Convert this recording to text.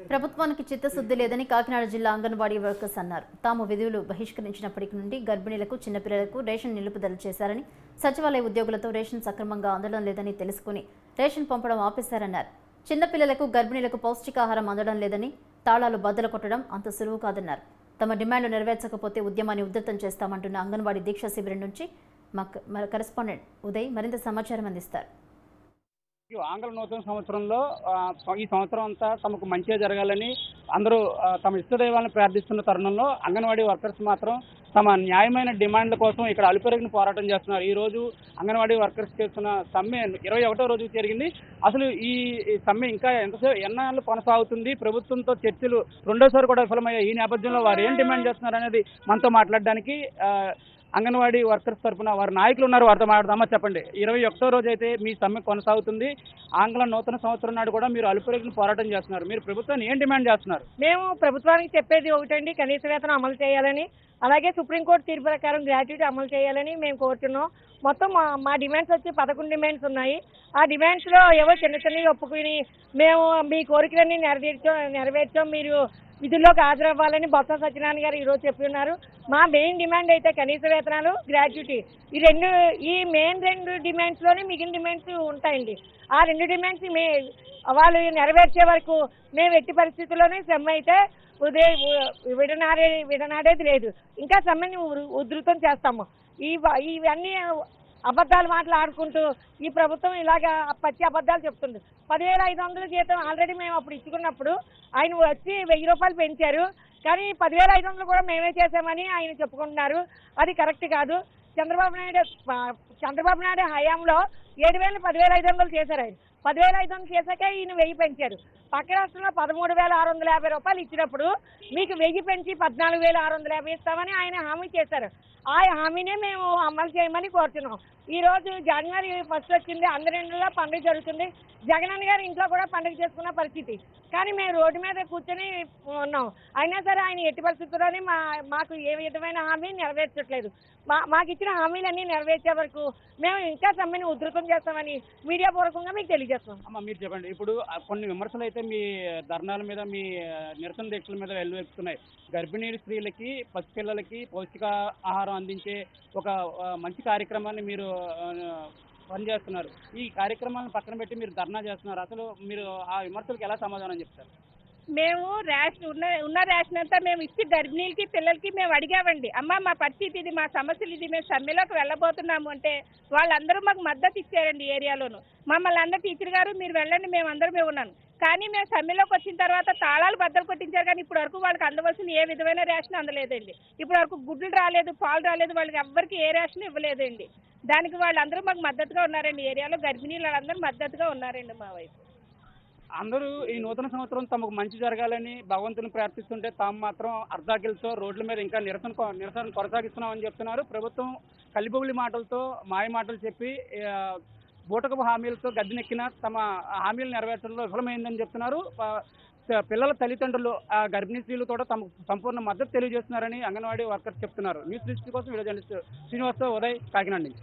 ప్రభుత్వానికి చిత్తశుద్ధి లేదని కాకినాడ జిల్లా అంగన్వాడీ వర్కర్స్ అన్నారు. తాము విధులు బహిష్కరించినప్పటి నుండి గర్భిణీలకు, చిన్నపిల్లలకు రేషన్ నిలుపుదల చేశారని, సచివాలయ ఉద్యోగులతో రేషన్ సక్రమంగా అందడం లేదని తెలుసుకుని రేషన్ పంపడం ఆపేశారన్నారు. చిన్నపిల్లలకు, గర్భిణీలకు పౌష్టికాహారం అందడం లేదని, తాళాలు బద్దలు కొట్టడం అంత సులువు కాదన్నారు. తమ డిమాండ్లు నెరవేర్చకపోతే ఉద్యమాన్ని ఉధృతం చేస్తామంటున్న అంగన్వాడీ దీక్షా శిబిరం నుంచి మా కరెస్పాండెంట్ ఉదయ్ మరింత సమాచారం అందిస్తారు. ఆంగ్ల నూతన సంవత్సరంలో ఈ సంవత్సరం అంతా తమకు మంచిగా జరగాలని అందరూ తమ ఇష్టదైవాలను ప్రార్థిస్తున్న తరుణంలో అంగన్వాడీ వర్కర్స్ మాత్రం తమ న్యాయమైన డిమాండ్ల కోసం ఇక్కడ అలుపెరగిన పోరాటం చేస్తున్నారు. ఈ రోజు అంగన్వాడీ వర్కర్స్ చేస్తున్న సమ్మె 21వ రోజు జరిగింది. అసలు ఈ సమ్మె ఇంకా ఎన్నాళ్ళు కొనసాగుతుంది, ప్రభుత్వంతో చర్చలు రెండోసారి కూడా విఫలమయ్యాయి. ఈ నేపథ్యంలో వారు ఏం డిమాండ్ చేస్తున్నారు అనేది మనతో మాట్లాడడానికి అంగన్వాడీ వర్కర్స్ తరఫున వారి నాయకులు ఉన్నారు. వారితో మాట్లాడదామా? చెప్పండి, 21వ రోజు అయితే మీ సమ్మె కొనసాగుతుంది. ఆంగ్ల నూతన సంవత్సరం నాడు కూడా మీరు అలుపెరగిన పోరాటం చేస్తున్నారు. మీరు ప్రభుత్వాన్ని ఏం డిమాండ్ చేస్తున్నారు? మేము ప్రభుత్వానికి చెప్పేది ఒకటండి, కనీస వేతనం అమలు చేయాలని, అలాగే సుప్రీంకోర్టు తీర్పు ప్రకారం గ్రాట్యుటీ అమలు చేయాలని మేము కోరుతున్నాం. మొత్తం మా డిమాండ్స్ వచ్చి 11 డిమాండ్స్ ఉన్నాయి. ఆ డిమాండ్స్లో ఏవో చిన్నవి ఒప్పుకుని మేము మీ కోరికలన్నీ నెరవేర్చాం, మీరు విధుల్లోకి హాజరవ్వాలని బొత్స సత్యనారాయణ గారు ఈరోజు చెప్పి ఉన్నారు. మా మెయిన్ డిమాండ్ అయితే కనీస వేతనాలు, గ్రాట్యుటీ. ఈ మెయిన్ రెండు డిమాండ్స్లోనే మిగిలిన డిమాండ్స్ ఉంటాయండి. ఆ రెండు డిమాండ్స్ వాళ్ళు నెరవేర్చే వరకు మేము ఎట్టి పరిస్థితుల్లోనే సమ్మె అయితే విడనాడేది లేదు. ఇంకా సమ్మెని ఉధృతం చేస్తాము. ఇవన్నీ అబద్ధాలు మాట్లాడుకుంటూ ఈ ప్రభుత్వం ఇలాగా పచ్చి అబద్ధాలు చెప్తుంది. 10,500 జీతం ఆల్రెడీ మేము అప్పుడు ఇచ్చుకున్నప్పుడు ఆయన వచ్చి 1,000 రూపాయలు పెంచారు. కానీ 10,500 కూడా మేమే చేసామని ఆయన చెప్పుకుంటున్నారు. అది కరెక్ట్ కాదు. చంద్రబాబు నాయుడు హయాంలో 7,000 10,500 చేశారు. ఆయన 10,500 చేశాక ఈయన 1,000 పెంచారు. పక్క రాష్ట్రంలో 13,650 రూపాయలు ఇచ్చినప్పుడు మీకు 1,000 పెంచి 14,650 ఇస్తామని ఆయన హామీ చేశారు. ఆ హామీనే మేము అమలు చేయమని కోరుతున్నాం. ఈరోజు జనవరి 1 వచ్చింది, అందరి ఇంట్లో పండుగ జరుగుతుంది. జగనన్న గారి ఇంట్లో కూడా పండుగ చేసుకున్న పరిస్థితి. కానీ మేము రోడ్డు మీద కూర్చొని ఉన్నాం. అయినా సరే ఆయన ఎట్టి పరిస్థితుల్లోనే మాకు ఏ విధమైన హామీ నెరవేర్చట్లేదు. మాకు ఇచ్చిన హామీలన్నీ నెరవేర్చే వరకు మేము ఇంకా సమ్మెను ఉధృతం చేస్తామని మీడియా పూర్వకంగా మీకు తెలియజేస్తాం. అమ్మ, మీరు చెప్పండి. ఇప్పుడు కొన్ని విమర్శలు అయితే మీ ధర్నాల మీద, మీ నిరసన దీక్షల మీద వెల్లువెత్తుతున్నాయి. గర్భిణీ స్త్రీలకి, పసిపిల్లలకి పౌష్టికాహారం అందించే ఒక మంచి కార్యక్రమాన్ని మీరు పనిచేస్తున్నారు. ఈ కార్యక్రమాలను పక్కన పెట్టి మీరు ధర్నా చేస్తున్నారు. అసలు మీరు ఆ విమర్శలకు ఎలా సమాధానం చెప్తారు? మేము ఉన్న రేషన్ అంతా మేము ఇచ్చి గర్భిణీలకి, పిల్లలకి మేము అడిగామండి. అమ్మ, మా పరిస్థితి ఇది, మా సమస్యలు ఇది, మేము సమ్మెలోకి వెళ్ళబోతున్నాము అంటే వాళ్ళందరూ మాకు మద్దతు ఇచ్చారండి. ఏరియాలోను మమ్మల్ని అందరూ టీచర్ గారు మీరు వెళ్ళండి, మేము ఉన్నాను. కానీ మేము సమ్మెలోకి వచ్చిన తర్వాత తాళాలు బద్దలు కొట్టించారు. కానీ ఇప్పటి వరకు వాళ్ళకి అందవలసిన ఏ విధమైన రేషన్ అందలేదండి. ఇప్పటి వరకు గుడ్లు రాలేదు, పాలు రాలేదు, వాళ్ళకి ఎవ్వరికి ఏ రేషన్ ఇవ్వలేదండి. దానికి వాళ్ళందరూ మాకు మద్దతుగా ఉన్నారండి. ఏరియాలో గర్భిణీలు వాళ్ళందరూ మద్దతుగా ఉన్నారండి మా వైపు. అందరూ ఈ నూతన సంవత్సరం తమకు మంచి జరగాలని భగవంతుని ప్రార్థిస్తుంటే తాము మాత్రం అర్ధాకిలతో రోడ్ల మీద ఇంకా నిరసన కొనసాగిస్తున్నామని చెప్తున్నారు. ప్రభుత్వం కలిబొగులి మాటలతో, మాయ మాటలు చెప్పి బూటకపు హామీలతో గద్దెనెక్కిన తమ హామీలు నెరవేర్చడంలో విఫలమైందని చెప్తున్నారు. పిల్లల తల్లిదండ్రులు, గర్భిణీ స్త్రీలు కూడా తమకు సంపూర్ణ మద్దతు తెలియజేస్తున్నారని అంగన్వాడీ వర్కర్స్ చెప్తున్నారు. న్యూస్ డిస్ట్రిక్ట్ కోసం వీడియో జర్నలిస్ట్ శ్రీనివాస్తో ఉదయ్, కాకినాడ నుంచి.